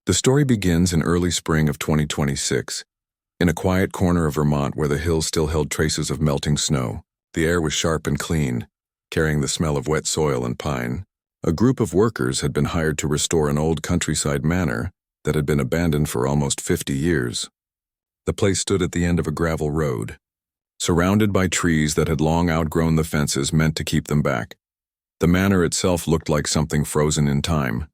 The story begins in early spring of 2026. In a quiet corner of Vermont where the hills still held traces of melting snow, the air was sharp and clean, carrying the smell of wet soil and pine. A group of workers had been hired to restore an old countryside manor that had been abandoned for almost 50 years. The place stood at the end of a gravel road, surrounded by trees that had long outgrown the fences meant to keep them back. The manor itself looked like something frozen in time.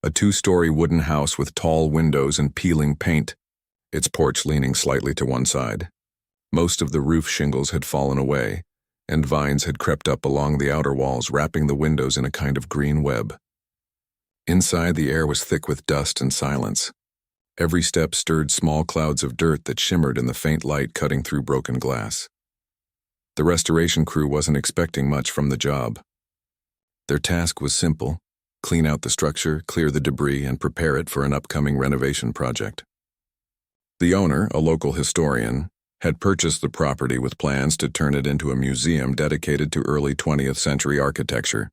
A two-story wooden house with tall windows and peeling paint, its porch leaning slightly to one side. Most of the roof shingles had fallen away, and vines had crept up along the outer walls, wrapping the windows in a kind of green web. Inside, the air was thick with dust and silence. Every step stirred small clouds of dirt that shimmered in the faint light cutting through broken glass. The restoration crew wasn't expecting much from the job. Their task was simple: clean out the structure, clear the debris, and prepare it for an upcoming renovation project. The owner, a local historian, had purchased the property with plans to turn it into a museum dedicated to early 20th century architecture.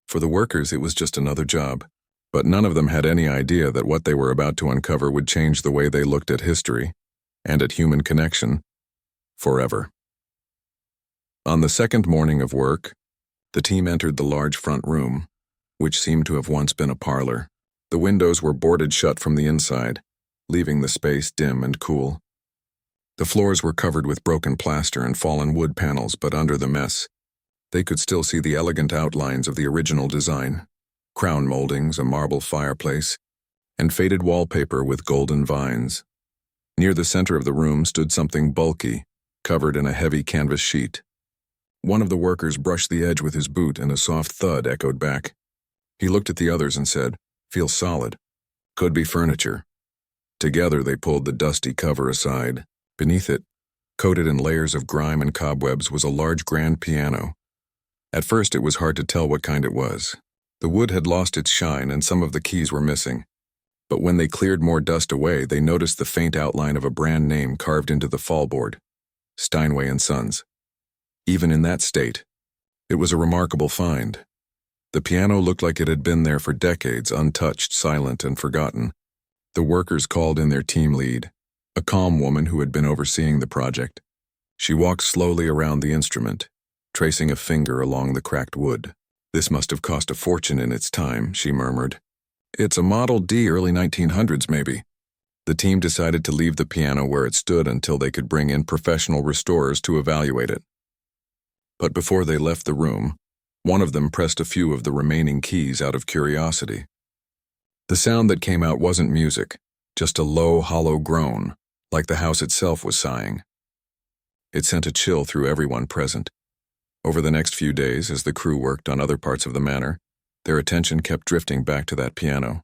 For the workers, it was just another job, but none of them had any idea that what they were about to uncover would change the way they looked at history and at human connection forever. On the second morning of work, the team entered the large front room, which seemed to have once been a parlor. The windows were boarded shut from the inside, leaving the space dim and cool. The floors were covered with broken plaster and fallen wood panels, but under the mess, they could still see the elegant outlines of the original design: crown moldings, a marble fireplace, and faded wallpaper with golden vines. Near the center of the room stood something bulky, covered in a heavy canvas sheet. One of the workers brushed the edge with his boot, and a soft thud echoed back. He looked at the others and said, "Feels solid. Could be furniture." Together they pulled the dusty cover aside. Beneath it, coated in layers of grime and cobwebs, was a large grand piano. At first it was hard to tell what kind it was. The wood had lost its shine and some of the keys were missing. But when they cleared more dust away, they noticed the faint outline of a brand name carved into the fallboard: Steinway & Sons. Even in that state, it was a remarkable find. The piano looked like it had been there for decades, untouched, silent, and forgotten. The workers called in their team lead, a calm woman who had been overseeing the project. She walked slowly around the instrument, tracing a finger along the cracked wood. "This must have cost a fortune in its time," she murmured. "It's a Model D, early 1900s maybe." The team decided to leave the piano where it stood until they could bring in professional restorers to evaluate it. But before they left the room, one of them pressed a few of the remaining keys out of curiosity. The sound that came out wasn't music, just a low, hollow groan, like the house itself was sighing. It sent a chill through everyone present. Over the next few days, as the crew worked on other parts of the manor, their attention kept drifting back to that piano.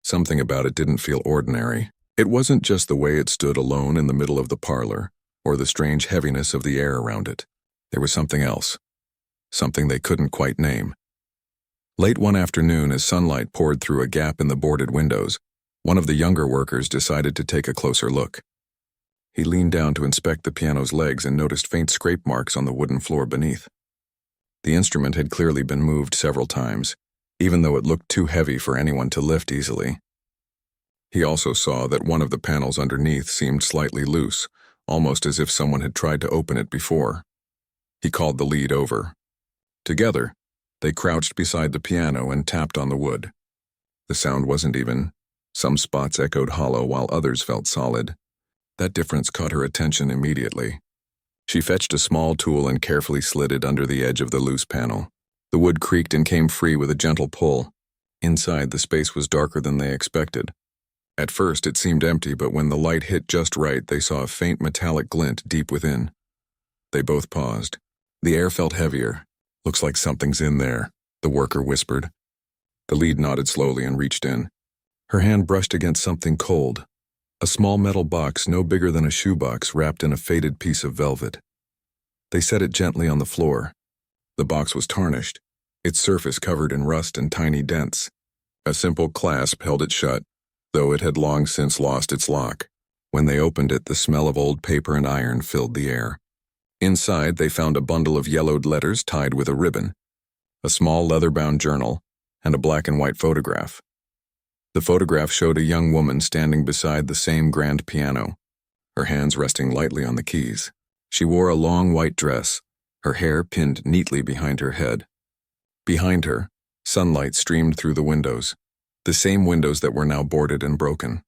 Something about it didn't feel ordinary. It wasn't just the way it stood alone in the middle of the parlor, or the strange heaviness of the air around it. There was something else, something they couldn't quite name. Late one afternoon, as sunlight poured through a gap in the boarded windows, one of the younger workers decided to take a closer look. He leaned down to inspect the piano's legs and noticed faint scrape marks on the wooden floor beneath. The instrument had clearly been moved several times, even though it looked too heavy for anyone to lift easily. He also saw that one of the panels underneath seemed slightly loose, almost as if someone had tried to open it before. He called the lead over. Together, they crouched beside the piano and tapped on the wood. The sound wasn't even. Some spots echoed hollow while others felt solid. That difference caught her attention immediately. She fetched a small tool and carefully slid it under the edge of the loose panel. The wood creaked and came free with a gentle pull. Inside, the space was darker than they expected. At first, it seemed empty, but when the light hit just right, they saw a faint metallic glint deep within. They both paused. The air felt heavier. "Looks like something's in there," the worker whispered. The lead nodded slowly and reached in. Her hand brushed against something cold, a small metal box no bigger than a shoebox wrapped in a faded piece of velvet. They set it gently on the floor. The box was tarnished, its surface covered in rust and tiny dents. A simple clasp held it shut, though it had long since lost its lock. When they opened it, the smell of old paper and iron filled the air. Inside, they found a bundle of yellowed letters tied with a ribbon, a small leather-bound journal, and a black-and-white photograph. The photograph showed a young woman standing beside the same grand piano, her hands resting lightly on the keys. She wore a long white dress, her hair pinned neatly behind her head. Behind her, sunlight streamed through the windows, the same windows that were now boarded and broken.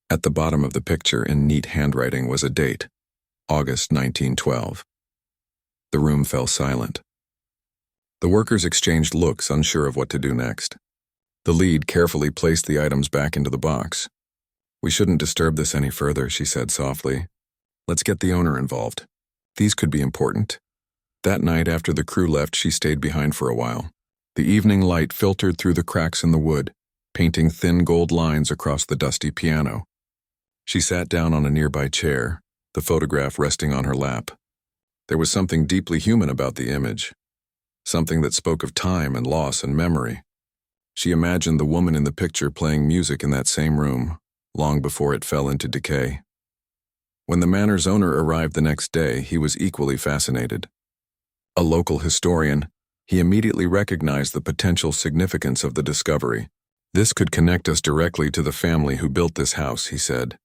At the bottom of the picture, in neat handwriting, was a date, August 1912. The room fell silent. The workers exchanged looks, unsure of what to do next. The lead carefully placed the items back into the box. "We shouldn't disturb this any further," she said softly. "Let's get the owner involved. These could be important." That night, after the crew left, she stayed behind for a while. The evening light filtered through the cracks in the wood, painting thin gold lines across the dusty piano. She sat down on a nearby chair, the photograph resting on her lap. There was something deeply human about the image, something that spoke of time and loss and memory. She imagined the woman in the picture playing music in that same room, long before it fell into decay. When the manor's owner arrived the next day, he was equally fascinated. A local historian, he immediately recognized the potential significance of the discovery. "This could connect us directly to the family who built this house," he said.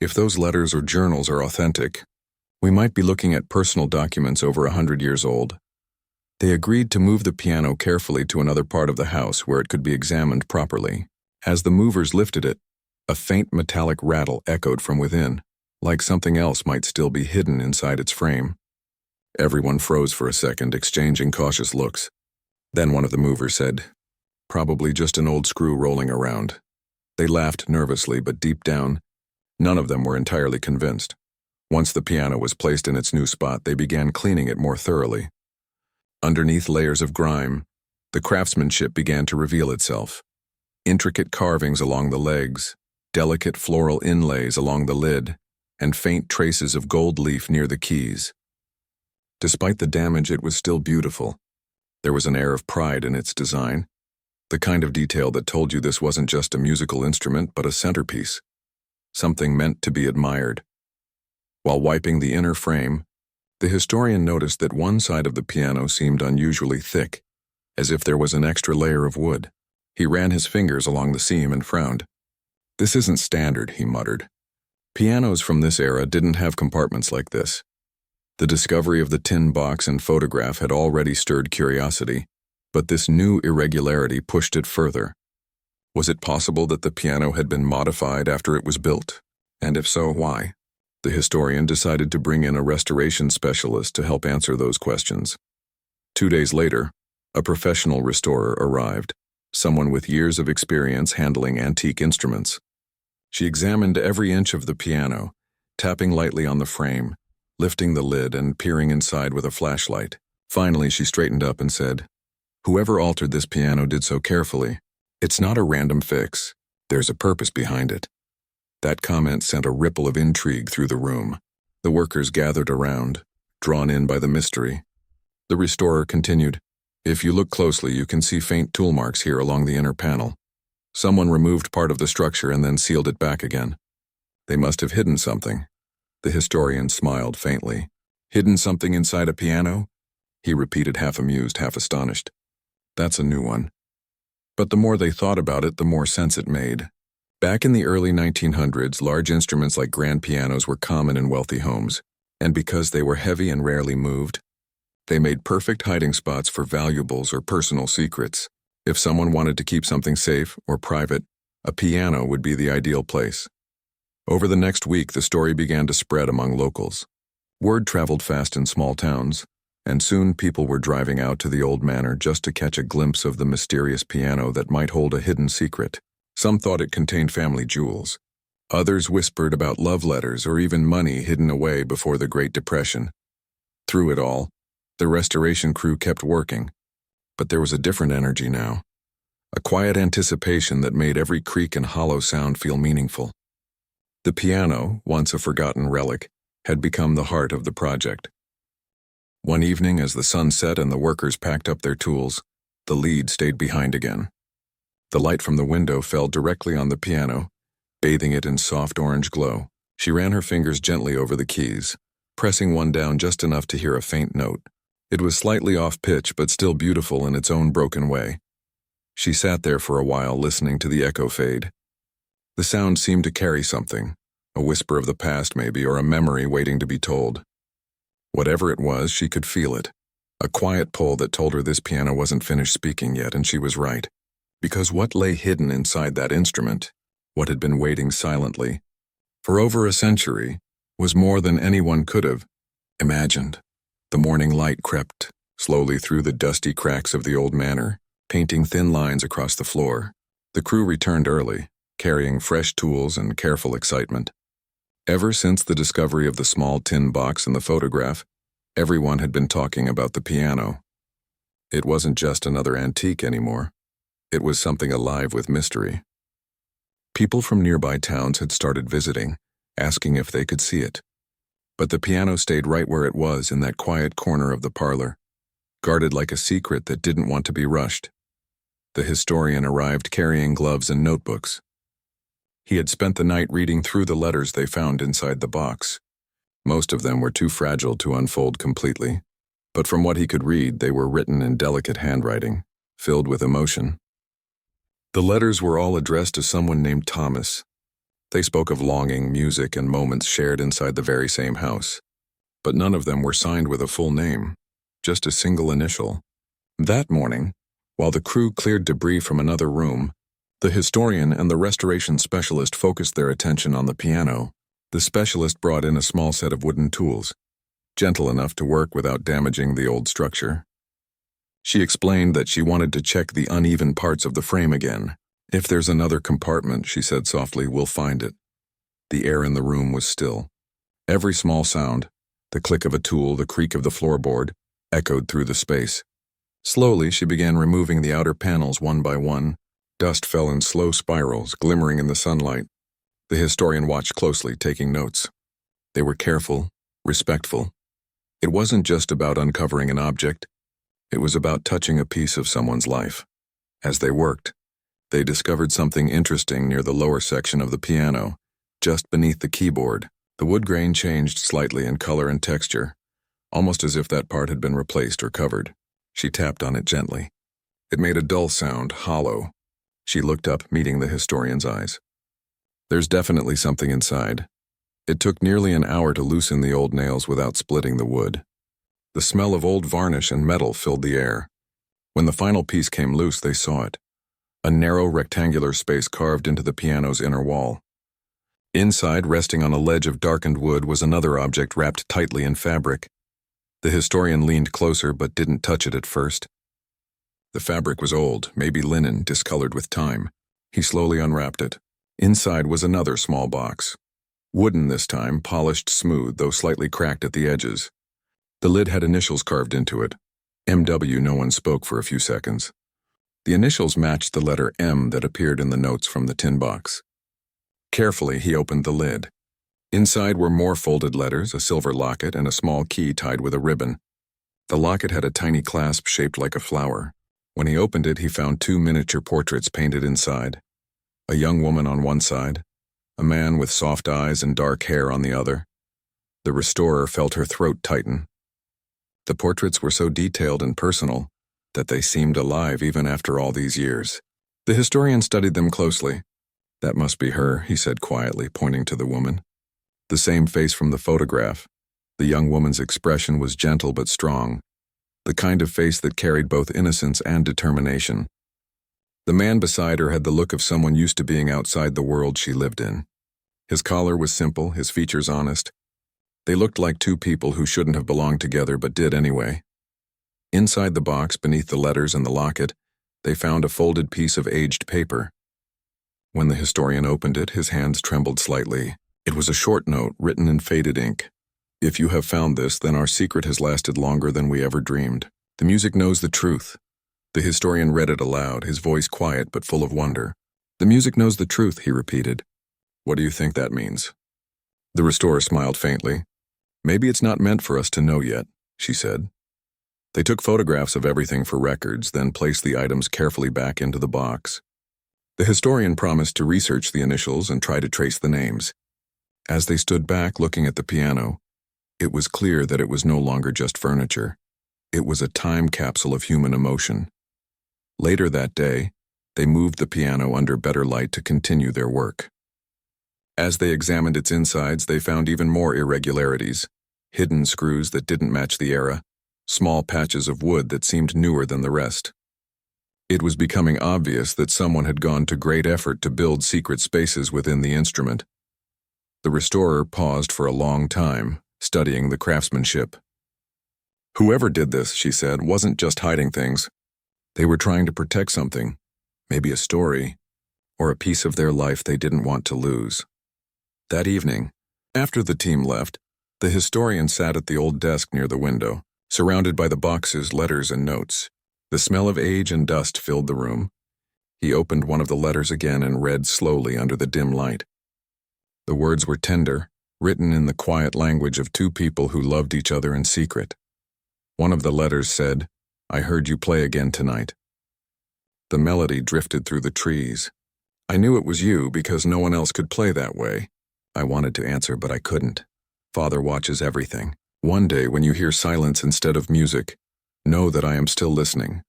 "If those letters or journals are authentic, we might be looking at personal documents over 100 years old." They agreed to move the piano carefully to another part of the house where it could be examined properly. As the movers lifted it, a faint metallic rattle echoed from within, like something else might still be hidden inside its frame. Everyone froze for a second, exchanging cautious looks. Then one of the movers said, "Probably just an old screw rolling around." They laughed nervously, but deep down, none of them were entirely convinced. Once the piano was placed in its new spot, they began cleaning it more thoroughly. Underneath layers of grime, the craftsmanship began to reveal itself. Intricate carvings along the legs, delicate floral inlays along the lid, and faint traces of gold leaf near the keys. Despite the damage, it was still beautiful. There was an air of pride in its design, the kind of detail that told you this wasn't just a musical instrument but a centerpiece, something meant to be admired. While wiping the inner frame, the historian noticed that one side of the piano seemed unusually thick, as if there was an extra layer of wood. He ran his fingers along the seam and frowned. "This isn't standard," he muttered. Pianos from this era didn't have compartments like this. The discovery of the tin box and photograph had already stirred curiosity, but this new irregularity pushed it further. Was it possible that the piano had been modified after it was built? And if so, why? The historian decided to bring in a restoration specialist to help answer those questions. 2 days later, a professional restorer arrived, someone with years of experience handling antique instruments. She examined every inch of the piano, tapping lightly on the frame, lifting the lid and peering inside with a flashlight. Finally, she straightened up and said, "Whoever altered this piano did so carefully. It's not a random fix. There's a purpose behind it." That comment sent a ripple of intrigue through the room. The workers gathered around, drawn in by the mystery. The restorer continued, "If you look closely, you can see faint tool marks here along the inner panel. Someone removed part of the structure and then sealed it back again. They must have hidden something." The historian smiled faintly. "Hidden something inside a piano?" He repeated, half amused, half astonished. "That's a new one." But the more they thought about it, the more sense it made. Back in the early 1900s, large instruments like grand pianos were common in wealthy homes, and because they were heavy and rarely moved, they made perfect hiding spots for valuables or personal secrets. If someone wanted to keep something safe or private, a piano would be the ideal place. Over the next week, the story began to spread among locals. Word traveled fast in small towns, and soon people were driving out to the old manor just to catch a glimpse of the mysterious piano that might hold a hidden secret. Some thought it contained family jewels. Others whispered about love letters or even money hidden away before the Great Depression. Through it all, the restoration crew kept working, but there was a different energy now, a quiet anticipation that made every creak and hollow sound feel meaningful. The piano, once a forgotten relic, had become the heart of the project. One evening, as the sun set and the workers packed up their tools, the lead stayed behind again. The light from the window fell directly on the piano, bathing it in soft orange glow. She ran her fingers gently over the keys, pressing one down just enough to hear a faint note. It was slightly off pitch, but still beautiful in its own broken way. She sat there for a while, listening to the echo fade. The sound seemed to carry something, a whisper of the past maybe, or a memory waiting to be told. Whatever it was, she could feel it. A quiet pull that told her this piano wasn't finished speaking yet, and she was right. Because what lay hidden inside that instrument, what had been waiting silently for over a century, was more than anyone could have imagined. The morning light crept slowly through the dusty cracks of the old manor, painting thin lines across the floor. The crew returned early, carrying fresh tools and careful excitement. Ever since the discovery of the small tin box in the photograph, everyone had been talking about the piano. It wasn't just another antique anymore. It was something alive with mystery. People from nearby towns had started visiting, asking if they could see it. But the piano stayed right where it was, in that quiet corner of the parlor, guarded like a secret that didn't want to be rushed. The historian arrived carrying gloves and notebooks. He had spent the night reading through the letters they found inside the box. Most of them were too fragile to unfold completely, but from what he could read, they were written in delicate handwriting, filled with emotion. The letters were all addressed to someone named Thomas. They spoke of longing, music, and moments shared inside the very same house. But none of them were signed with a full name, just a single initial. That morning, while the crew cleared debris from another room, the historian and the restoration specialist focused their attention on the piano. The specialist brought in a small set of wooden tools, gentle enough to work without damaging the old structure. She explained that she wanted to check the uneven parts of the frame again. "If there's another compartment," she said softly, "we'll find it." The air in the room was still. Every small sound, the click of a tool, the creak of the floorboard, echoed through the space. Slowly, she began removing the outer panels one by one. Dust fell in slow spirals, glimmering in the sunlight. The historian watched closely, taking notes. They were careful, respectful. It wasn't just about uncovering an object. It was about touching a piece of someone's life. As they worked, they discovered something interesting near the lower section of the piano, just beneath the keyboard. The wood grain changed slightly in color and texture, almost as if that part had been replaced or covered. She tapped on it gently. It made a dull sound, hollow. She looked up, meeting the historian's eyes. "There's definitely something inside." It took nearly an hour to loosen the old nails without splitting the wood. The smell of old varnish and metal filled the air. When the final piece came loose, they saw it. A narrow rectangular space carved into the piano's inner wall. Inside, resting on a ledge of darkened wood, was another object wrapped tightly in fabric. The historian leaned closer but didn't touch it at first. The fabric was old, maybe linen, discolored with time. He slowly unwrapped it. Inside was another small box. Wooden this time, polished smooth, though slightly cracked at the edges. The lid had initials carved into it. M.W. No one spoke for a few seconds. The initials matched the letter M that appeared in the notes from the tin box. Carefully, he opened the lid. Inside were more folded letters, a silver locket, and a small key tied with a ribbon. The locket had a tiny clasp shaped like a flower. When he opened it, he found two miniature portraits painted inside. A young woman on one side, a man with soft eyes and dark hair on the other. The restorer felt her throat tighten. The portraits were so detailed and personal that they seemed alive even after all these years. The historian studied them closely. "That must be her," he said quietly, pointing to the woman. The same face from the photograph. The young woman's expression was gentle but strong, the kind of face that carried both innocence and determination. The man beside her had the look of someone used to being outside the world she lived in. His collar was simple, his features honest. They looked like two people who shouldn't have belonged together but did anyway. Inside the box, beneath the letters and the locket, they found a folded piece of aged paper. When the historian opened it, his hands trembled slightly. It was a short note written in faded ink. "If you have found this, then our secret has lasted longer than we ever dreamed. The music knows the truth." The historian read it aloud, his voice quiet but full of wonder. "The music knows the truth," he repeated. "What do you think that means?" The restorer smiled faintly. "Maybe it's not meant for us to know yet," she said. They took photographs of everything for records, then placed the items carefully back into the box. The historian promised to research the initials and try to trace the names. As they stood back looking at the piano, it was clear that it was no longer just furniture. It was a time capsule of human emotion. Later that day, They moved the piano under better light to continue their work. As they examined its insides, they found even more irregularities, hidden screws that didn't match the era, small patches of wood that seemed newer than the rest. It was becoming obvious that someone had gone to great effort to build secret spaces within the instrument. The restorer paused for a long time, studying the craftsmanship. "Whoever did this," she said, "wasn't just hiding things. They were trying to protect something, maybe a story, or a piece of their life they didn't want to lose." That evening, after the team left, the historian sat at the old desk near the window, surrounded by the boxes, letters, and notes. The smell of age and dust filled the room. He opened one of the letters again and read slowly under the dim light. The words were tender, written in the quiet language of two people who loved each other in secret. One of the letters said, "I heard you play again tonight." The melody drifted through the trees. "I knew it was you because no one else could play that way. I wanted to answer, but I couldn't. Father watches everything. One day, when you hear silence instead of music, know that I am still listening."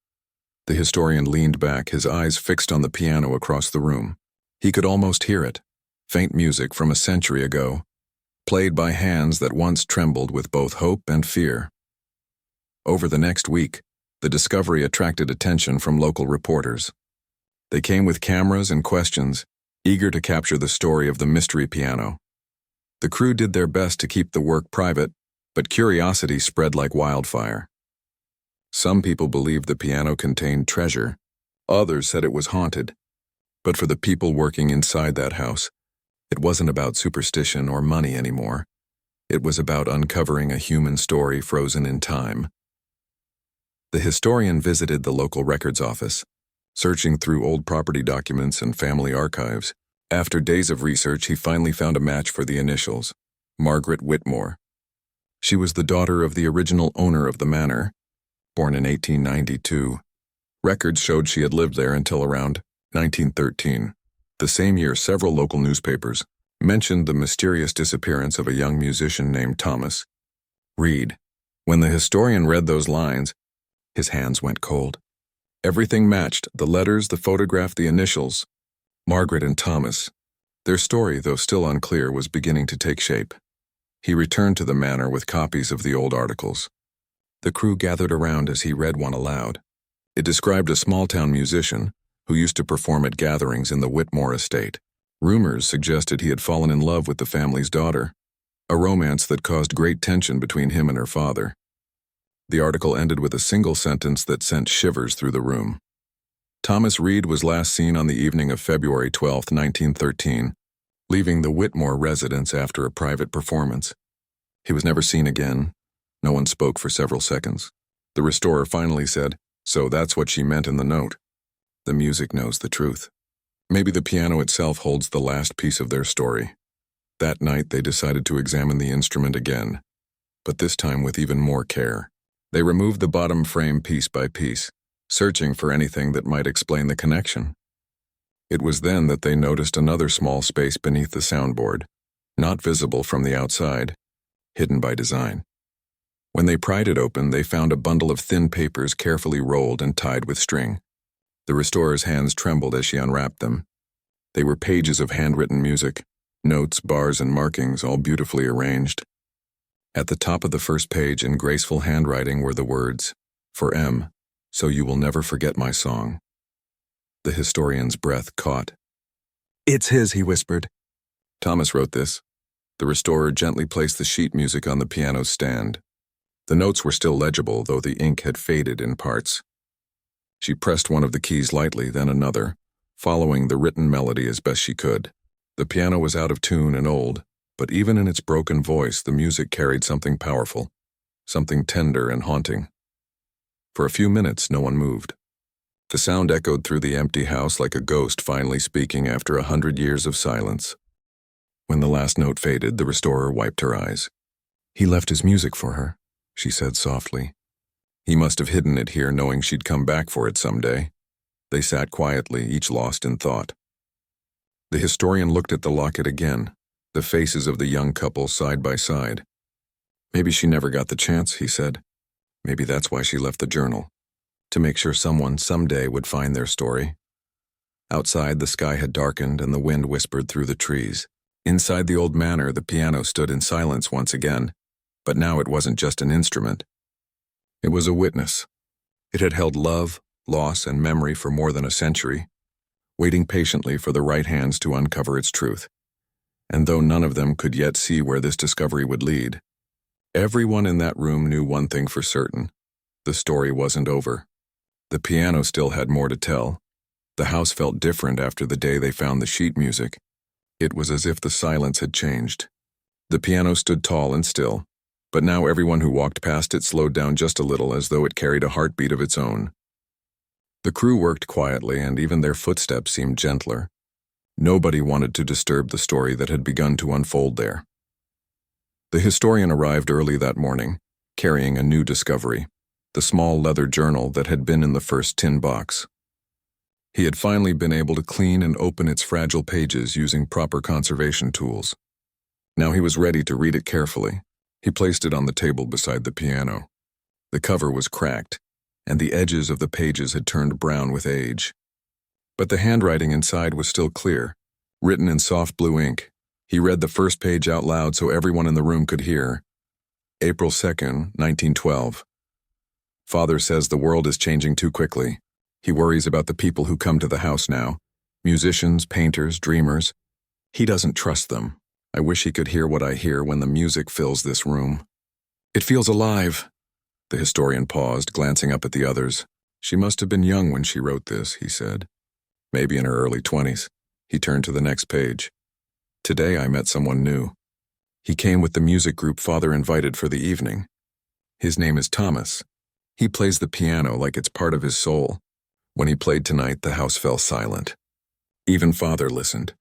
The historian leaned back, his eyes fixed on the piano across the room. He could almost hear it, faint music from a century ago, played by hands that once trembled with both hope and fear. Over the next week, the discovery attracted attention from local reporters. They came with cameras and questions, eager to capture the story of the mystery piano. The crew did their best to keep the work private, but curiosity spread like wildfire. Some people believed the piano contained treasure. Others said it was haunted. But for the people working inside that house, it wasn't about superstition or money anymore. It was about uncovering a human story frozen in time. The historian visited the local records office, searching through old property documents and family archives. After days of research, he finally found a match for the initials, Margaret Whitmore. She was the daughter of the original owner of the manor, born in 1892. Records showed she had lived there until around 1913. The same year, several local newspapers mentioned the mysterious disappearance of a young musician named Thomas Reed. When the historian read those lines, his hands went cold. Everything matched: the letters, the photograph, the initials. Margaret and Thomas. Their story, though still unclear, was beginning to take shape. He returned to the manor with copies of the old articles. The crew gathered around as he read one aloud. It described a small-town musician who used to perform at gatherings in the Whitmore estate. Rumors suggested he had fallen in love with the family's daughter, a romance that caused great tension between him and her father. The article ended with a single sentence that sent shivers through the room. Thomas Reed was last seen on the evening of February 12, 1913, leaving the Whitmore residence after a private performance. He was never seen again. No one spoke for several seconds. The restorer finally said, "So that's what she meant in the note. The music knows the truth." Maybe the piano itself holds the last piece of their story. That night they decided to examine the instrument again, but this time with even more care. They removed the bottom frame piece by piece, searching for anything that might explain the connection. It was then that they noticed another small space beneath the soundboard, not visible from the outside, hidden by design. When they pried it open, they found a bundle of thin papers carefully rolled and tied with string. The restorer's hands trembled as she unwrapped them. They were pages of handwritten music, notes, bars, and markings, all beautifully arranged. At the top of the first page, in graceful handwriting, were the words, "For M, so you will never forget my song." The historian's breath caught. "It's his," he whispered. "Thomas wrote this." The restorer gently placed the sheet music on the piano's stand. The notes were still legible, though the ink had faded in parts. She pressed one of the keys lightly, then another, following the written melody as best she could. The piano was out of tune and old, but even in its broken voice, the music carried something powerful, something tender and haunting. For a few minutes, no one moved. The sound echoed through the empty house like a ghost finally speaking after 100 years of silence. When the last note faded, the restorer wiped her eyes. "He left his music for her," she said softly. "He must have hidden it here, knowing she'd come back for it someday." They sat quietly, each lost in thought. The historian looked at the locket again, the faces of the young couple side by side. "Maybe she never got the chance," he said. "Maybe that's why she left the journal, to make sure someone someday would find their story." Outside, the sky had darkened and the wind whispered through the trees. Inside the old manor, the piano stood in silence once again, but now it wasn't just an instrument. It was a witness. It had held love, loss, and memory for more than a century, waiting patiently for the right hands to uncover its truth. And though none of them could yet see where this discovery would lead, everyone in that room knew one thing for certain. The story wasn't over. The piano still had more to tell. The house felt different after the day they found the sheet music. It was as if the silence had changed. The piano stood tall and still, but now everyone who walked past it slowed down just a little, as though it carried a heartbeat of its own. The crew worked quietly, and even their footsteps seemed gentler. Nobody wanted to disturb the story that had begun to unfold there. The historian arrived early that morning, carrying a new discovery, the small leather journal that had been in the first tin box. He had finally been able to clean and open its fragile pages using proper conservation tools. Now he was ready to read it carefully. He placed it on the table beside the piano. The cover was cracked, and the edges of the pages had turned brown with age. But the handwriting inside was still clear, written in soft blue ink. He read the first page out loud so everyone in the room could hear. April 2nd, 1912. Father says the world is changing too quickly. He worries about the people who come to the house now. Musicians, painters, dreamers. He doesn't trust them. I wish he could hear what I hear when the music fills this room. It feels alive. The historian paused, glancing up at the others. She must have been young when she wrote this, he said. Maybe in her early 20s. He turned to the next page. Today I met someone new. He came with the music group Father invited for the evening. His name is Thomas. He plays the piano like it's part of his soul. When he played tonight, the house fell silent. Even Father listened.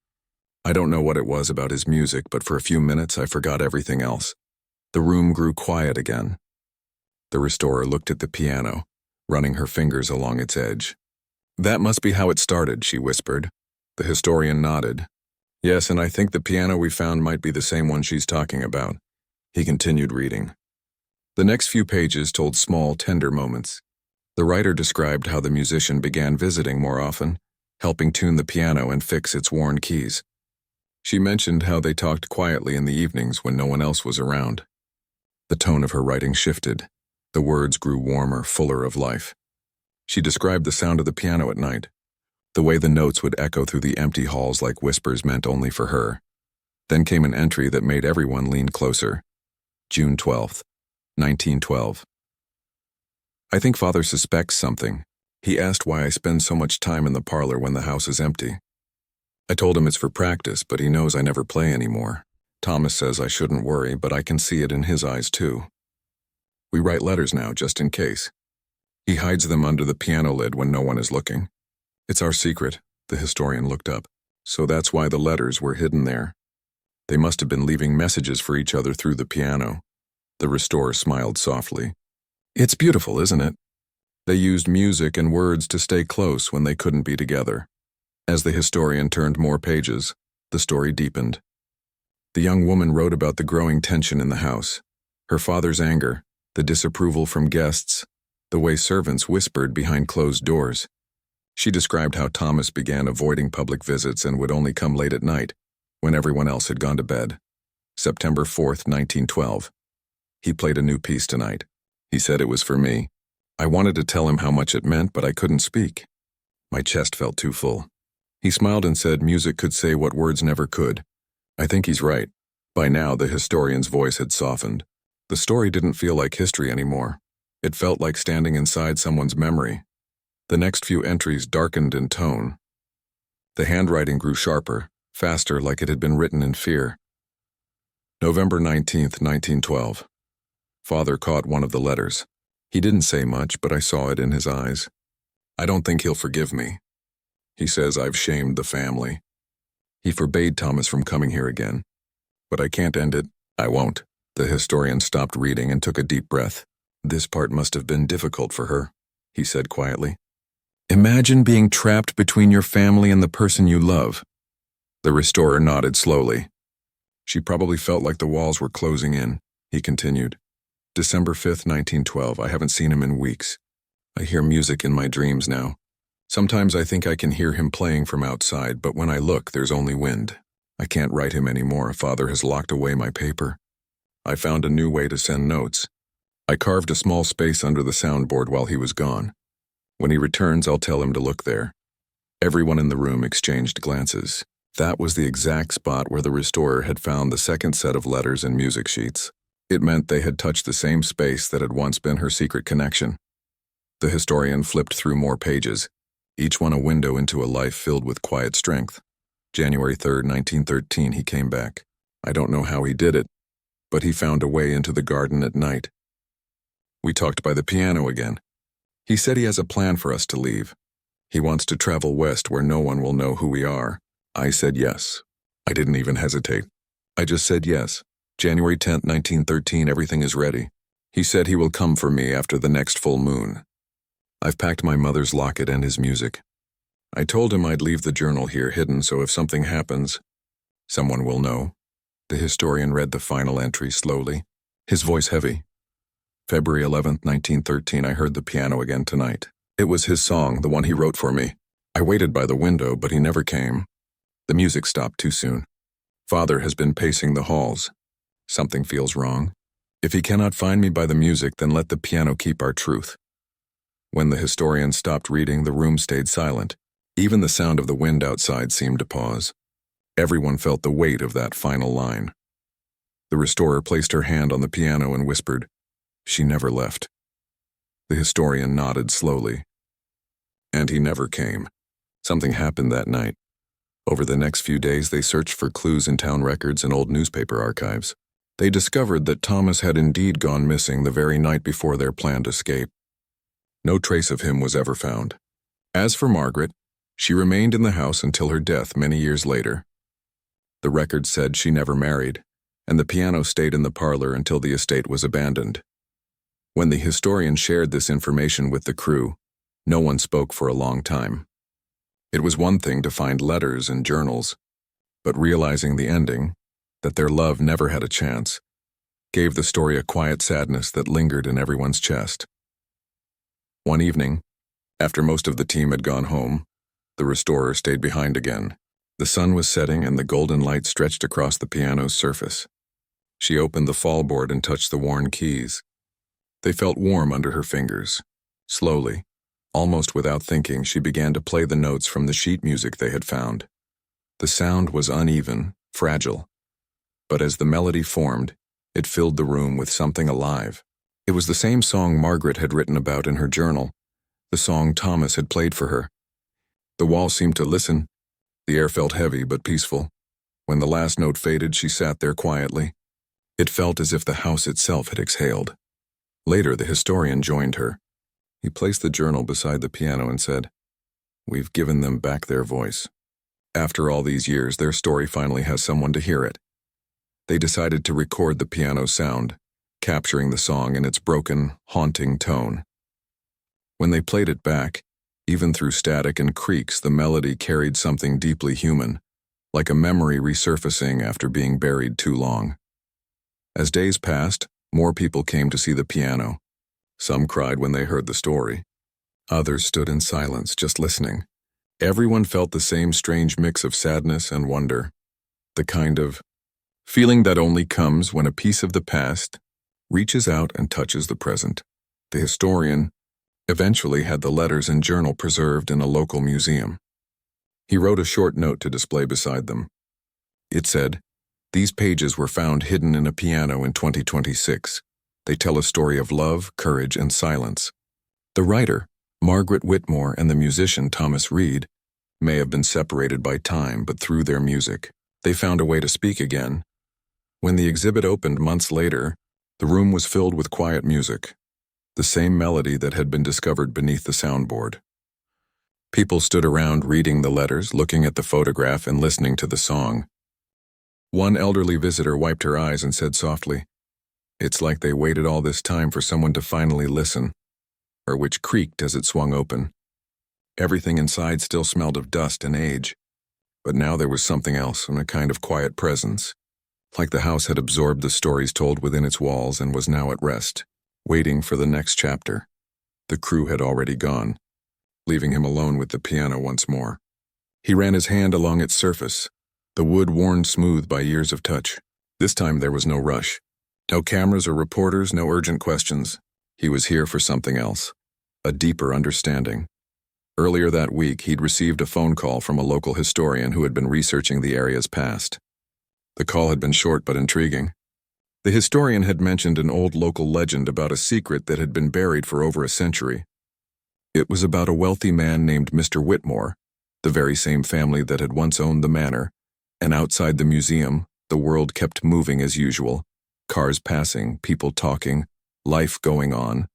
I don't know what it was about his music, but for a few minutes I forgot everything else. The room grew quiet again. The restorer looked at the piano, running her fingers along its edge. That must be how it started, she whispered. The historian nodded. Yes, and I think the piano we found might be the same one she's talking about. He continued reading. The next few pages told small, tender moments. The writer described how the musician began visiting more often, helping tune the piano and fix its worn keys. She mentioned how they talked quietly in the evenings when no one else was around. The tone of her writing shifted. The words grew warmer, fuller of life. She described the sound of the piano at night, the way the notes would echo through the empty halls like whispers meant only for her. Then came an entry that made everyone lean closer. June 12th, 1912. I think Father suspects something. He asked why I spend so much time in the parlor when the house is empty. I told him it's for practice, but he knows I never play anymore. Thomas says I shouldn't worry, but I can see it in his eyes too. We write letters now, just in case. He hides them under the piano lid when no one is looking. It's our secret, the historian looked up. So that's why the letters were hidden there. They must have been leaving messages for each other through the piano. The restorer smiled softly. It's beautiful, isn't it? They used music and words to stay close when they couldn't be together. As the historian turned more pages, the story deepened. The young woman wrote about the growing tension in the house, her father's anger, the disapproval from guests, the way servants whispered behind closed doors. She described how Thomas began avoiding public visits and would only come late at night, when everyone else had gone to bed. September 4th, 1912. He played a new piece tonight. He said it was for me. I wanted to tell him how much it meant, but I couldn't speak. My chest felt too full. He smiled and said music could say what words never could. I think he's right. By now, the historian's voice had softened. The story didn't feel like history anymore. It felt like standing inside someone's memory. The next few entries darkened in tone. The handwriting grew sharper, faster, like it had been written in fear. November 19th, 1912. Father caught one of the letters. He didn't say much, but I saw it in his eyes. I don't think he'll forgive me. He says I've shamed the family. He forbade Thomas from coming here again. But I can't end it. I won't. The historian stopped reading and took a deep breath. This part must have been difficult for her, he said quietly. Imagine being trapped between your family and the person you love. The restorer nodded slowly. She probably felt like the walls were closing in, he continued. December 5th, 1912. I haven't seen him in weeks. I hear music in my dreams now. Sometimes I think I can hear him playing from outside, but when I look, there's only wind. I can't write him anymore. Father has locked away my paper. I found a new way to send notes. I carved a small space under the soundboard while he was gone. When he returns, I'll tell him to look there. Everyone in the room exchanged glances. That was the exact spot where the restorer had found the second set of letters and music sheets. It meant they had touched the same space that had once been her secret connection. The historian flipped through more pages, each one a window into a life filled with quiet strength. January 3rd, 1913, he came back. I don't know how he did it, but he found a way into the garden at night. We talked by the piano again. He said he has a plan for us to leave. He wants to travel west where no one will know who we are. I said yes. I didn't even hesitate. I just said yes. January 10th, 1913, everything is ready. He said he will come for me after the next full moon. I've packed my mother's locket and his music. I told him I'd leave the journal here hidden so if something happens, someone will know. The historian read the final entry slowly, his voice heavy. February 11th, 1913, I heard the piano again tonight. It was his song, the one he wrote for me. I waited by the window, but he never came. The music stopped too soon. Father has been pacing the halls. Something feels wrong. If he cannot find me by the music, then let the piano keep our truth. When the historian stopped reading, the room stayed silent. Even the sound of the wind outside seemed to pause. Everyone felt the weight of that final line. The restorer placed her hand on the piano and whispered, "She never left." The historian nodded slowly. And he never came. Something happened that night. Over the next few days, they searched for clues in town records and old newspaper archives. They discovered that Thomas had indeed gone missing the very night before their planned escape. No trace of him was ever found. As for Margaret, she remained in the house until her death many years later. The record said she never married, and the piano stayed in the parlor until the estate was abandoned. When the historian shared this information with the crew, no one spoke for a long time. It was one thing to find letters and journals, but realizing the ending, that their love never had a chance, gave the story a quiet sadness that lingered in everyone's chest. One evening, after most of the team had gone home, the restorer stayed behind again. The sun was setting and the golden light stretched across the piano's surface. She opened the fallboard and touched the worn keys. They felt warm under her fingers. Slowly, almost without thinking, she began to play the notes from the sheet music they had found. The sound was uneven, fragile, but as the melody formed, it filled the room with something alive. It was the same song Margaret had written about in her journal, the song Thomas had played for her. The wall seemed to listen. The air felt heavy but peaceful. When the last note faded, she sat there quietly. It felt as if the house itself had exhaled. Later, the historian joined her. He placed the journal beside the piano and said, "We've given them back their voice. After all these years, their story finally has someone to hear it." They decided to record the piano sound, capturing the song in its broken, haunting tone. When they played it back, even through static and creaks, the melody carried something deeply human, like a memory resurfacing after being buried too long. As days passed, more people came to see the piano. Some cried when they heard the story. Others stood in silence, just listening. Everyone felt the same strange mix of sadness and wonder, the kind of feeling that only comes when a piece of the past reaches out and touches the present. The historian eventually had the letters and journal preserved in a local museum. He wrote a short note to display beside them. It said, "These pages were found hidden in a piano in 2026. They tell a story of love, courage, and silence." The writer, Margaret Whitmore, and the musician Thomas Reed may have been separated by time, but through their music, they found a way to speak again. When the exhibit opened months later, the room was filled with quiet music, the same melody that had been discovered beneath the soundboard. People stood around reading the letters, looking at the photograph, and listening to the song. One elderly visitor wiped her eyes and said softly, "It's like they waited all this time for someone to finally listen," her which creaked as it swung open. Everything inside still smelled of dust and age, but now there was something else, and a kind of quiet presence. Like the house had absorbed the stories told within its walls and was now at rest, waiting for the next chapter. The crew had already gone, leaving him alone with the piano once more. He ran his hand along its surface, the wood worn smooth by years of touch. This time there was no rush. No cameras or reporters, no urgent questions. He was here for something else, a deeper understanding. Earlier that week, he'd received a phone call from a local historian who had been researching the area's past. The call had been short but intriguing. The historian had mentioned an old local legend about a secret that had been buried for over a century. It was about a wealthy man named Mr. Whitmore, the very same family that had once owned the manor, and outside the museum, the world kept moving as usual, cars passing, people talking, life going on.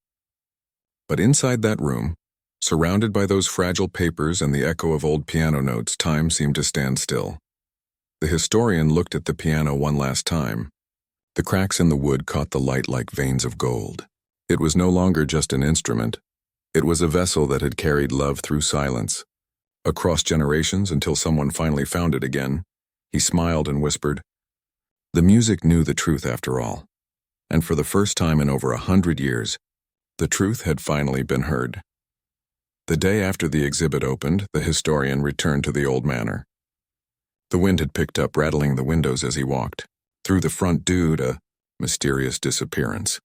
But inside that room, surrounded by those fragile papers and the echo of old piano notes, time seemed to stand still. The historian looked at the piano one last time. The cracks in the wood caught the light like veins of gold. It was no longer just an instrument. It was a vessel that had carried love through silence, across generations until someone finally found it again. He smiled and whispered, "The music knew the truth after all." And for the first time in over 100 years, the truth had finally been heard. The day after the exhibit opened, the historian returned to the old manor. The wind had picked up, rattling the windows as he walked. Through the front door, a mysterious disappearance.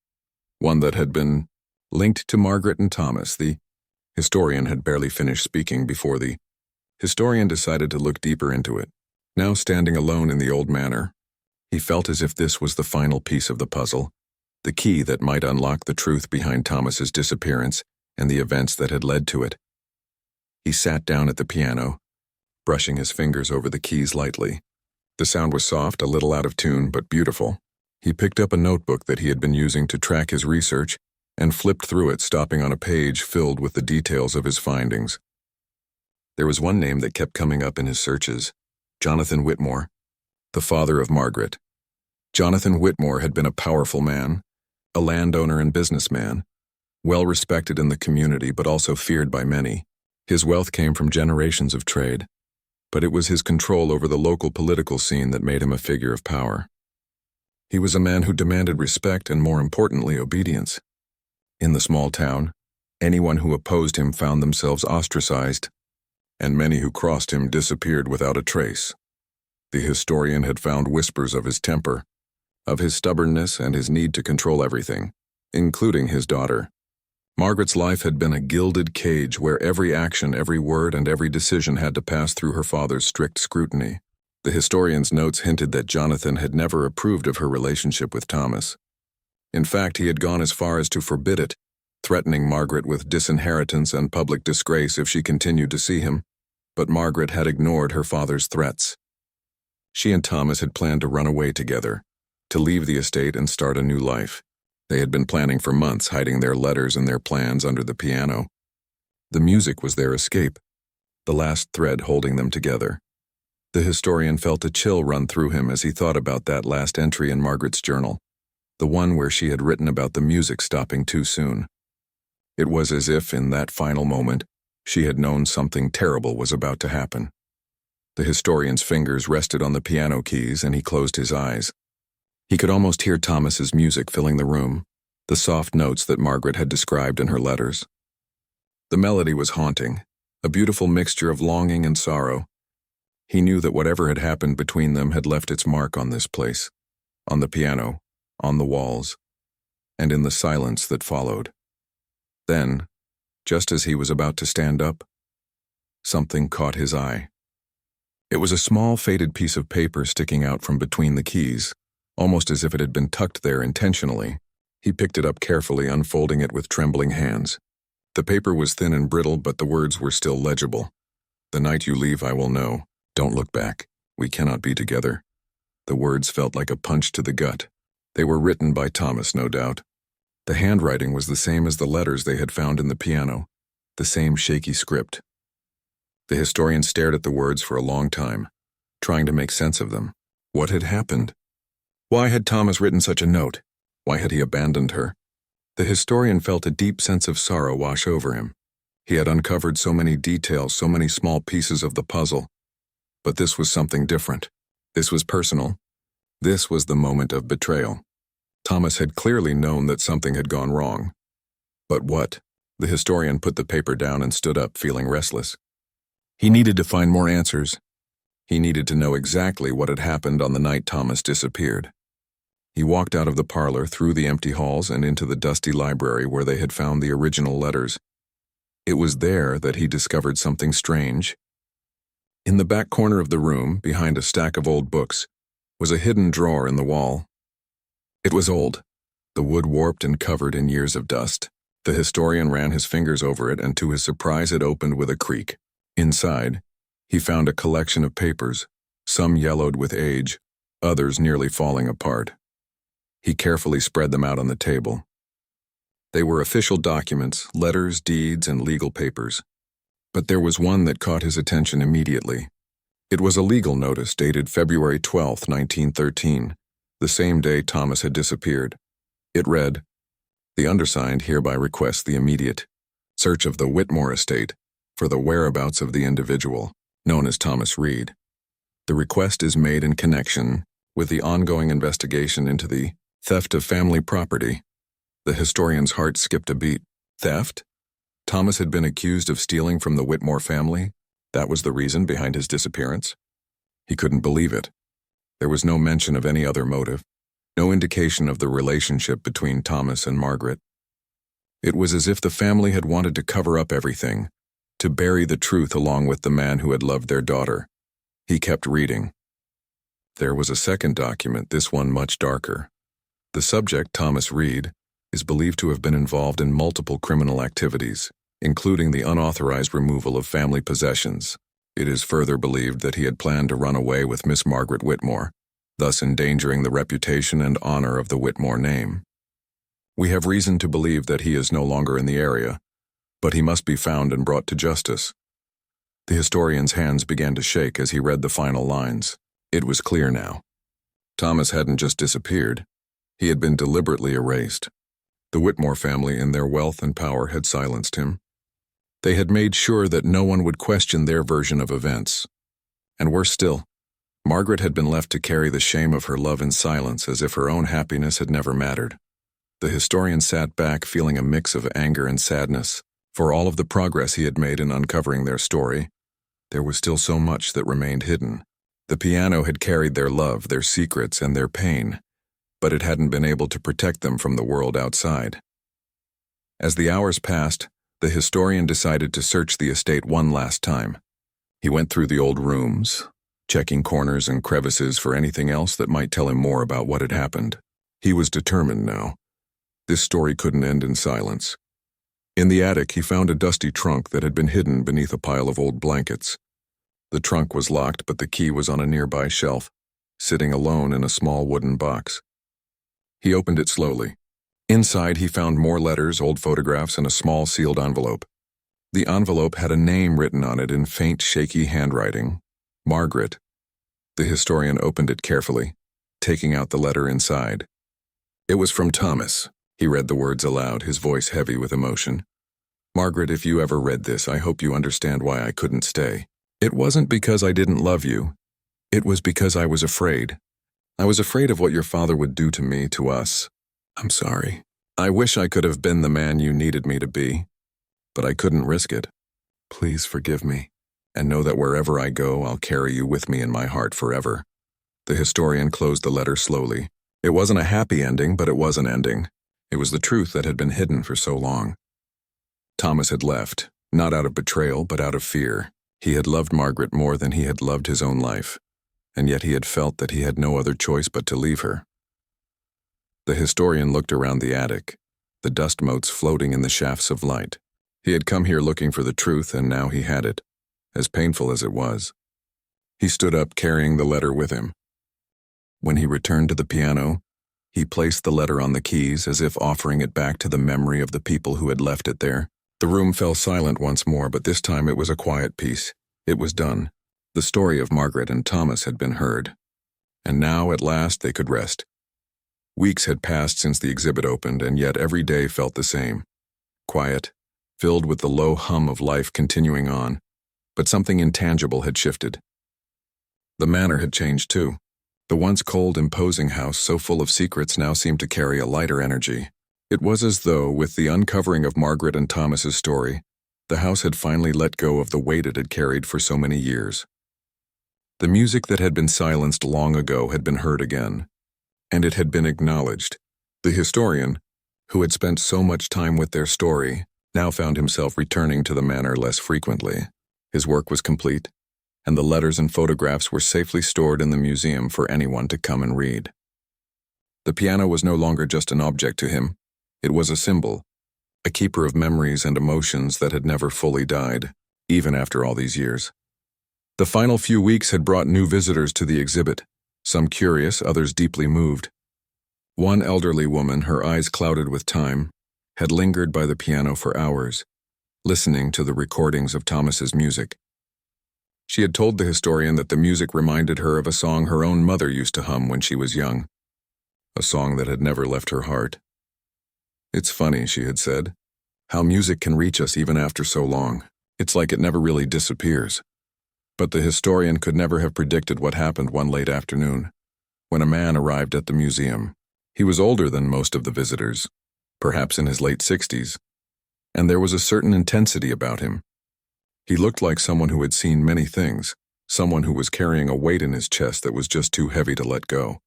One that had been linked to Margaret and Thomas. The historian had barely finished speaking before the historian decided to look deeper into it. Now standing alone in the old manor, he felt as if this was the final piece of the puzzle, the key that might unlock the truth behind Thomas's disappearance and the events that had led to it. He sat down at the piano, brushing his fingers over the keys lightly. The sound was soft, a little out of tune, but beautiful. He picked up a notebook that he had been using to track his research and flipped through it, stopping on a page filled with the details of his findings. There was one name that kept coming up in his searches: Jonathan Whitmore, the father of Margaret. Jonathan Whitmore had been a powerful man, a landowner and businessman, well respected in the community but also feared by many. His wealth came from generations of trade, but it was his control over the local political scene that made him a figure of power. He was a man who demanded respect and, more importantly, obedience. In the small town, anyone who opposed him found themselves ostracized, and many who crossed him disappeared without a trace. The historian had found whispers of his temper, of his stubbornness and his need to control everything, including his daughter. Margaret's life had been a gilded cage where every action, every word, and every decision had to pass through her father's strict scrutiny. The historian's notes hinted that Jonathan had never approved of her relationship with Thomas. In fact, he had gone as far as to forbid it, threatening Margaret with disinheritance and public disgrace if she continued to see him. But Margaret had ignored her father's threats. She and Thomas had planned to run away together, to leave the estate and start a new life. They had been planning for months, hiding their letters and their plans under the piano. The music was their escape, the last thread holding them together. The historian felt a chill run through him as he thought about that last entry in Margaret's journal, the one where she had written about the music stopping too soon. It was as if, in that final moment, she had known something terrible was about to happen. The historian's fingers rested on the piano keys and he closed his eyes. He could almost hear Thomas's music filling the room, the soft notes that Margaret had described in her letters. The melody was haunting, a beautiful mixture of longing and sorrow. He knew that whatever had happened between them had left its mark on this place, on the piano, on the walls, and in the silence that followed. Then, just as he was about to stand up, something caught his eye. It was a small faded piece of paper sticking out from between the keys, almost as if it had been tucked there intentionally. He picked it up carefully, unfolding it with trembling hands. The paper was thin and brittle, but the words were still legible. "The night you leave, I will know. Don't look back. We cannot be together." The words felt like a punch to the gut. They were written by Thomas, no doubt. The handwriting was the same as the letters they had found in the piano, the same shaky script. The historian stared at the words for a long time, trying to make sense of them. What had happened? Why had Thomas written such a note? Why had he abandoned her? The historian felt a deep sense of sorrow wash over him. He had uncovered so many details, so many small pieces of the puzzle. But this was something different. This was personal. This was the moment of betrayal. Thomas had clearly known that something had gone wrong. But what? The historian put the paper down and stood up, feeling restless. He needed to find more answers. He needed to know exactly what had happened on the night Thomas disappeared. He walked out of the parlor, through the empty halls, and into the dusty library where they had found the original letters. It was there that he discovered something strange. In the back corner of the room, behind a stack of old books, was a hidden drawer in the wall. It was old, the wood warped and covered in years of dust. The historian ran his fingers over it, and to his surprise it opened with a creak. Inside, he found a collection of papers, some yellowed with age, others nearly falling apart. He carefully spread them out on the table. They were official documents, letters, deeds, and legal papers. But there was one that caught his attention immediately. It was a legal notice dated February 12, 1913, the same day Thomas had disappeared. It read, "The undersigned hereby requests the immediate search of the Whitmore estate for the whereabouts of the individual known as Thomas Reed. The request is made in connection with the ongoing investigation into the theft of family property." The historian's heart skipped a beat. Theft? Thomas had been accused of stealing from the Whitmore family? That was the reason behind his disappearance? He couldn't believe it. There was no mention of any other motive, no indication of the relationship between Thomas and Margaret. It was as if the family had wanted to cover up everything, to bury the truth along with the man who had loved their daughter. He kept reading. There was a second document, this one much darker. The subject, Thomas Reed, is believed to have been involved in multiple criminal activities, including the unauthorized removal of family possessions. It is further believed that he had planned to run away with Miss Margaret Whitmore, thus endangering the reputation and honor of the Whitmore name. We have reason to believe that he is no longer in the area, but he must be found and brought to justice. The historian's hands began to shake as he read the final lines. It was clear now. Thomas hadn't just disappeared. He had been deliberately erased. The Whitmore family, in their wealth and power, had silenced him. They had made sure that no one would question their version of events. And worse still, Margaret had been left to carry the shame of her love in silence, as if her own happiness had never mattered. The historian sat back, feeling a mix of anger and sadness. For all of the progress he had made in uncovering their story, there was still so much that remained hidden. The piano had carried their love, their secrets, and their pain, but it hadn't been able to protect them from the world outside. As the hours passed, the historian decided to search the estate one last time. He went through the old rooms, checking corners and crevices for anything else that might tell him more about what had happened. He was determined now. This story couldn't end in silence. In the attic, he found a dusty trunk that had been hidden beneath a pile of old blankets. The trunk was locked, but the key was on a nearby shelf, sitting alone in a small wooden box. He opened it slowly. Inside, he found more letters, old photographs, and a small sealed envelope. The envelope had a name written on it in faint, shaky handwriting. Margaret. The historian opened it carefully, taking out the letter inside. It was from Thomas. He read the words aloud, his voice heavy with emotion. Margaret, if you ever read this, I hope you understand why I couldn't stay. It wasn't because I didn't love you. It was because I was afraid. I was afraid of what your father would do to me, to us. I'm sorry. I wish I could have been the man you needed me to be, but I couldn't risk it. Please forgive me, and know that wherever I go, I'll carry you with me in my heart forever. The historian closed the letter slowly. It wasn't a happy ending, but it was an ending. It was the truth that had been hidden for so long. Thomas had left, not out of betrayal, but out of fear. He had loved Margaret more than he had loved his own life, and yet he had felt that he had no other choice but to leave her. The historian looked around the attic, the dust motes floating in the shafts of light. He had come here looking for the truth, and now he had it, as painful as it was. He stood up, carrying the letter with him. When he returned to the piano, he placed the letter on the keys as if offering it back to the memory of the people who had left it there. The room fell silent once more, but this time it was a quiet piece. It was done. The story of Margaret and Thomas had been heard. And now, at last, they could rest. Weeks had passed since the exhibit opened, and yet every day felt the same. Quiet, filled with the low hum of life continuing on, but something intangible had shifted. The manor had changed too. The once cold, imposing house, so full of secrets, now seemed to carry a lighter energy. It was as though, with the uncovering of Margaret and Thomas's story, the house had finally let go of the weight it had carried for so many years. The music that had been silenced long ago had been heard again, and it had been acknowledged. The historian, who had spent so much time with their story, now found himself returning to the manor less frequently. His work was complete, and the letters and photographs were safely stored in the museum for anyone to come and read. The piano was no longer just an object to him. It was a symbol, a keeper of memories and emotions that had never fully died, even after all these years. The final few weeks had brought new visitors to the exhibit, some curious, others deeply moved. One elderly woman, her eyes clouded with time, had lingered by the piano for hours, listening to the recordings of Thomas's music. She had told the historian that the music reminded her of a song her own mother used to hum when she was young, a song that had never left her heart. "It's funny," she had said, "how music can reach us even after so long. It's like it never really disappears." But the historian could never have predicted what happened one late afternoon, when a man arrived at the museum. He was older than most of the visitors, perhaps in his late 60s, and there was a certain intensity about him. He looked like someone who had seen many things, someone who was carrying a weight in his chest that was just too heavy to let go.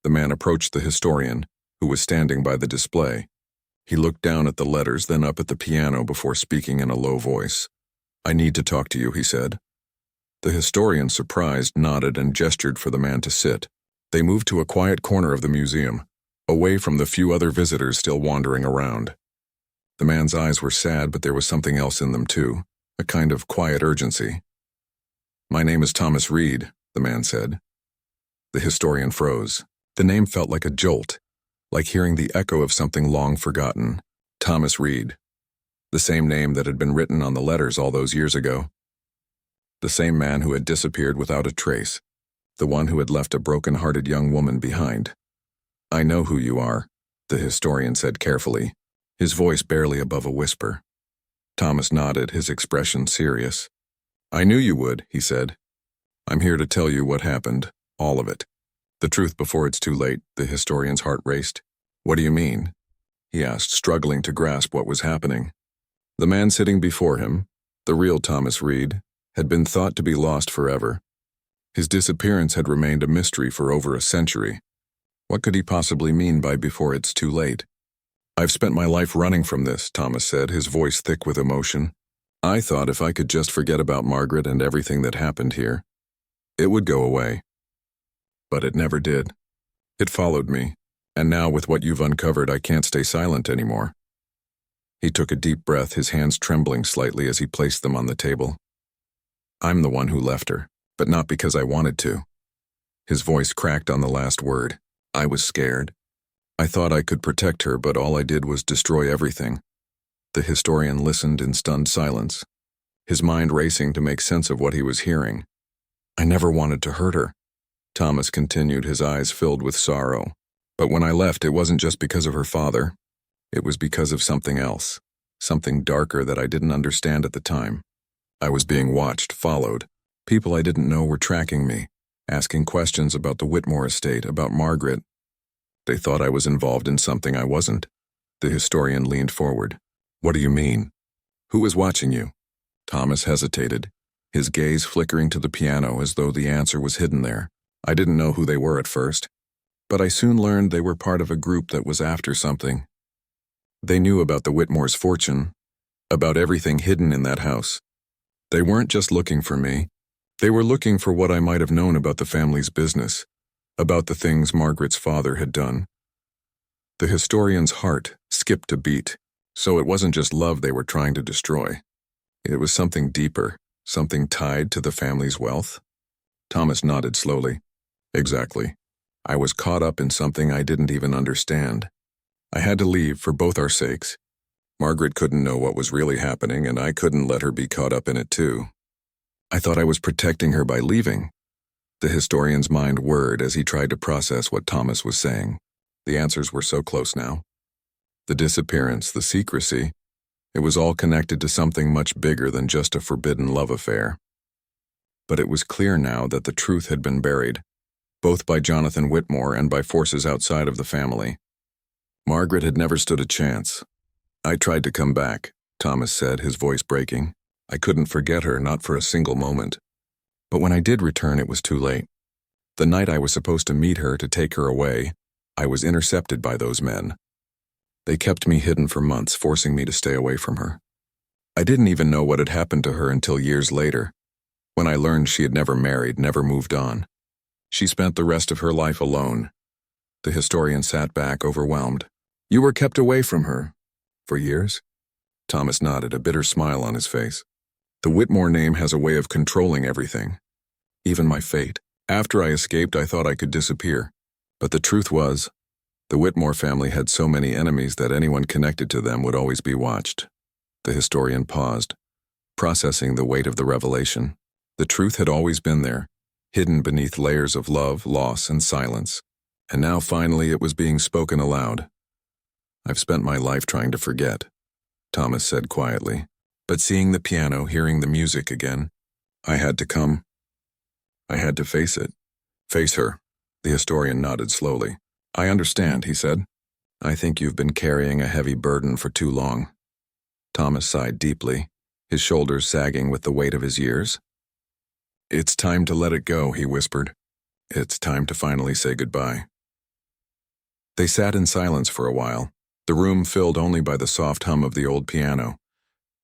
The man approached the historian, who was standing by the display. He looked down at the letters, then up at the piano before speaking in a low voice. "I need to talk to you," he said. The historian, surprised, nodded and gestured for the man to sit. They moved to a quiet corner of the museum, away from the few other visitors still wandering around. The man's eyes were sad, but there was something else in them too, a kind of quiet urgency. "My name is Thomas Reed," the man said. The historian froze. The name felt like a jolt, like hearing the echo of something long forgotten. Thomas Reed. The same name that had been written on the letters all those years ago. The same man who had disappeared without a trace. The one who had left a broken-hearted young woman behind. "I know who you are," the historian said carefully, his voice barely above a whisper. Thomas nodded, his expression serious. "I knew you would," he said. "I'm here to tell you what happened, all of it. The truth before it's too late." The historian's heart raced. "What do you mean?" he asked, struggling to grasp what was happening. The man sitting before him, the real Thomas Reed, had been thought to be lost forever. His disappearance had remained a mystery for over a century. What could he possibly mean by "before it's too late"? "I've spent my life running from this," Thomas said, his voice thick with emotion. "I thought if I could just forget about Margaret and everything that happened here, it would go away. But it never did. It followed me, and now with what you've uncovered, I can't stay silent anymore." He took a deep breath, his hands trembling slightly as he placed them on the table. "I'm the one who left her, but not because I wanted to." His voice cracked on the last word. "I was scared. I thought I could protect her, but all I did was destroy everything." The historian listened in stunned silence, his mind racing to make sense of what he was hearing. "I never wanted to hurt her," Thomas continued, his eyes filled with sorrow. "But when I left, it wasn't just because of her father. It was because of something else, something darker that I didn't understand at the time. I was being watched, followed. People I didn't know were tracking me, asking questions about the Whitmore estate, about Margaret. They thought I was involved in something I wasn't." The historian leaned forward. "What do you mean? Who was watching you?" Thomas hesitated, his gaze flickering to the piano as though the answer was hidden there. "I didn't know who they were at first, but I soon learned they were part of a group that was after something. They knew about the Whitmore's fortune, about everything hidden in that house. They weren't just looking for me. They were looking for what I might have known about the family's business, about the things Margaret's father had done." The historian's heart skipped a beat. So it wasn't just love they were trying to destroy. It was something deeper, something tied to the family's wealth. Thomas nodded slowly. "Exactly. I was caught up in something I didn't even understand. I had to leave for both our sakes. Margaret couldn't know what was really happening, and I couldn't let her be caught up in it too. I thought I was protecting her by leaving." The historian's mind whirred as he tried to process what Thomas was saying. The answers were so close now. The disappearance, the secrecy, it was all connected to something much bigger than just a forbidden love affair. But it was clear now that the truth had been buried, both by Jonathan Whitmore and by forces outside of the family. Margaret had never stood a chance. I tried to come back, Thomas said, his voice breaking. I couldn't forget her, not for a single moment. But when I did return, it was too late. The night I was supposed to meet her to take her away, I was intercepted by those men. They kept me hidden for months, forcing me to stay away from her. I didn't even know what had happened to her until years later, when I learned she had never married, never moved on. She spent the rest of her life alone. The historian sat back, overwhelmed. You were kept away from her? For years? Thomas nodded, a bitter smile on his face. The Whitmore name has a way of controlling everything, even my fate. After I escaped, I thought I could disappear. But the truth was, the Whitmore family had so many enemies that anyone connected to them would always be watched. The historian paused, processing the weight of the revelation. The truth had always been there, hidden beneath layers of love, loss, and silence. And now finally it was being spoken aloud. I've spent my life trying to forget, Thomas said quietly. But seeing the piano, hearing the music again, I had to come. I had to face it. Face her. The historian nodded slowly. I understand, he said. I think you've been carrying a heavy burden for too long. Thomas sighed deeply, his shoulders sagging with the weight of his years. It's time to let it go, he whispered. It's time to finally say goodbye. They sat in silence for a while, the room filled only by the soft hum of the old piano,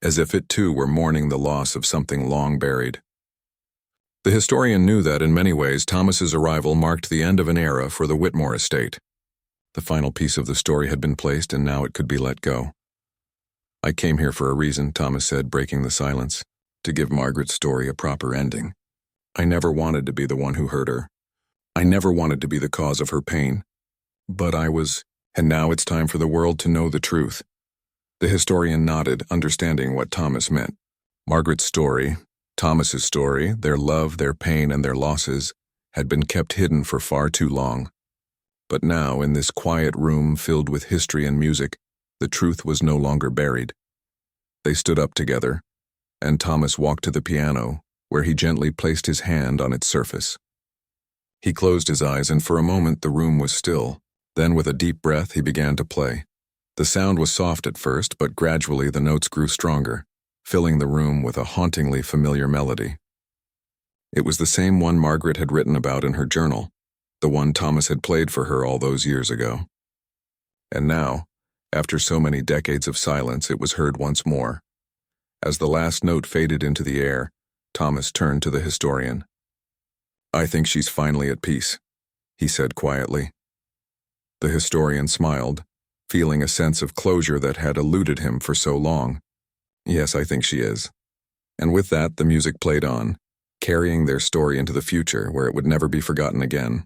as if it too were mourning the loss of something long buried. The historian knew that in many ways Thomas's arrival marked the end of an era for the Whitmore estate. The final piece of the story had been placed, and now it could be let go. I came here for a reason, Thomas said, breaking the silence, to give Margaret's story a proper ending. I never wanted to be the one who hurt her. I never wanted to be the cause of her pain. But I was, and now it's time for the world to know the truth. The historian nodded, understanding what Thomas meant. Margaret's story, Thomas's story, their love, their pain, and their losses, had been kept hidden for far too long. But now, in this quiet room filled with history and music, the truth was no longer buried. They stood up together, and Thomas walked to the piano, where he gently placed his hand on its surface. He closed his eyes, and for a moment the room was still. Then, with a deep breath, he began to play. The sound was soft at first, but gradually the notes grew stronger, filling the room with a hauntingly familiar melody. It was the same one Margaret had written about in her journal, the one Thomas had played for her all those years ago. And now, after so many decades of silence, it was heard once more. As the last note faded into the air, Thomas turned to the historian. I think she's finally at peace, he said quietly. The historian smiled, feeling a sense of closure that had eluded him for so long. Yes, I think she is. And with that, the music played on, carrying their story into the future where it would never be forgotten again.